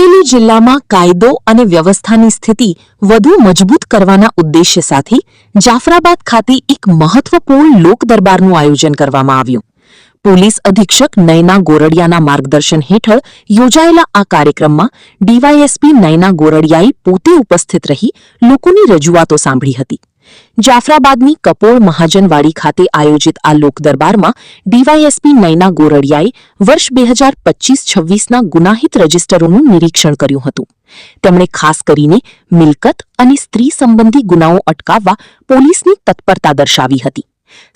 અમરેલી જિલ્લામાં કાયદો અને વ્યવસ્થાની સ્થિતિ વધુ મજબૂત કરવાના ઉદ્દેશ્ય સાથે જાફરાબાદ ખાતે એક મહત્વપૂર્ણ લોક દરબારનું આયોજન કરવામાં આવ્યું. પોલીસ અધિક્ષક નયના ગોરડિયાના માર્ગદર્શન હેઠળ યોજાયેલા આ કાર્યક્રમમાં ડીવાયએસપી નયના ગોરડિયાએ પોતે ઉપસ્થિત રહી લોકોની રજૂઆતો સાંભળી હતી. જાફરાબાદની કપોળ મહાજનવાડી ખાતે આયોજિત આ લોકદરબારમાં ડીવાયએસપી નયના ગોરડિયાએ વર્ષ 2025-26ના ગુનાહિત રજિસ્ટરોનું નિરીક્ષણ કર્યું હતું. તેમણે ખાસ કરીને મિલકત અને સ્ત્રી સંબંધી ગુનાઓ અટકાવવા પોલીસની તત્પરતા દર્શાવી હતી.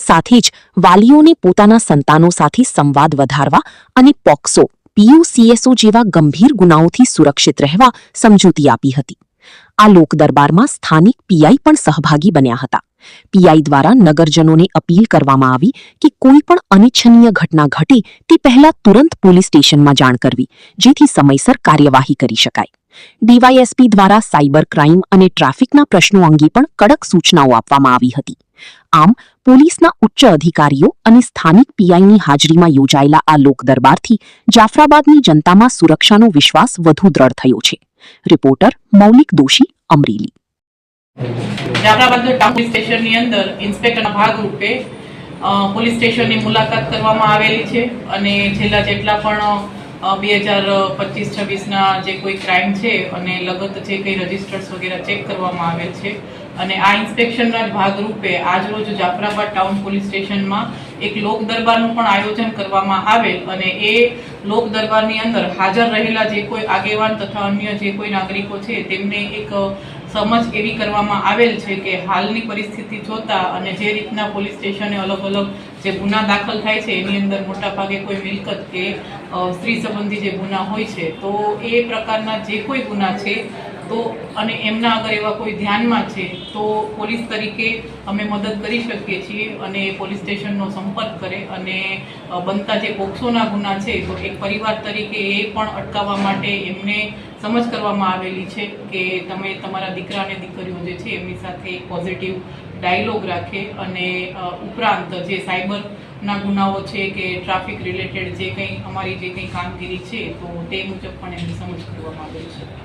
સાથે જ વાલીઓને પોતાના સંતાનો સાથે સંવાદ વધારવા અને પોક્સો, પીયુસીએસઓ જેવા ગંભીર ગુનાઓથી સુરક્ષિત રહેવા સમજૂતી આપી હતી. આ લોકદરબારમાં સ્થાનિક પીઆઈ પણ સહભાગી બન્યા હતા. પીઆઈ દ્વારા નગરજનોને અપીલ કરવામાં આવી કે કોઈ પણ અનિચ્છનીય ઘટના ઘટે તે પહેલા તુરંત પોલીસ સ્ટેશનમાં જાણ કરવી, જેથી સમયસર કાર્યવાહી કરી શકાય. ડીવાયએસપી દ્વારા સાયબર ક્રાઇમ અને ટ્રાફિકના પ્રશ્નો અંગે પણ કડક સૂચનાઓ આપવામાં આવી હતી. આમ પોલીસના ઉચ્ચ અધિકારીઓ અને સ્થાનિક પીઆઈની હાજરીમાં યોજાયેલા આ લોકદરબારથી જાફરાબાદની જનતામાં સુરક્ષાનો વિશ્વાસ વધુ દ્રઢ થયો છે. રિપોર્ટર મૌલિક દોશી, અમરેલી. જાફરાબાદ ટાઉન પોલીસ સ્ટેશનની અંદર ઇન્સ્પેક્ટરના ભાગરૂપે પોલીસ સ્ટેશનની મુલાકાત કરવામાં આવેલી છે અને છેલ્લા જેટલા પણ 2025-26ના જે કોઈ ક્રાઇમ છે અને લગત જે કંઈ રજિસ્ટર્સ વગેરે ચેક કરવામાં આવેલ છે અને આ ઇન્સ્પેક્શનના ભાગરૂપે આજરોજ જાફરાબાદ ટાઉન પોલીસ સ્ટેશનમાં એક લોક દરબારનું પણ આયોજન કરવામાં આવેલ અને એ લોક દરબારની અંદર હાજર રહેલા જે કોઈ આગેવાન તથા અન્ય જે કોઈ નાગરિકો છે તેમને એક સમજ એવી કરવામાં આવેલ છે કે હાલની પરિસ્થિતિ જોતા અને જે રીતના પોલીસ સ્ટેશને અલગ અલગ જે ગુના દાખલ થાય છે એની અંદર મોટાભાગે કોઈ મિલકત કે સ્ત્રી સંબંધી જે ગુના હોય છે, તો એ પ્રકારના જે કોઈ ગુના છે તો અને એમના અગર એવા કોઈ ધ્યાનમાં છે તો પોલીસ તરીકે અમે મદદ કરી શકીએ છીએ અને પોલીસ સ્ટેશનનો સંપર્ક કરે અને બનતા જે પોક્સોના ગુના છે તો એક પરિવાર તરીકે એ પણ અટકાવવા માટે એમને સમજ કરવામાં આવેલી છે કે તમે તમારા દીકરા અને દીકરીઓ જે છે એમની સાથે એક પોઝિટિવ ડાયલોગ રાખે અને ઉપરાંત જે સાયબરના ગુનાઓ છે કે ટ્રાફિક રિલેટેડ જે કંઈ અમારી જે કંઈ કામગીરી છે તો તે મુજબ પણ એમની સમજ કરવામાં આવેલી છે.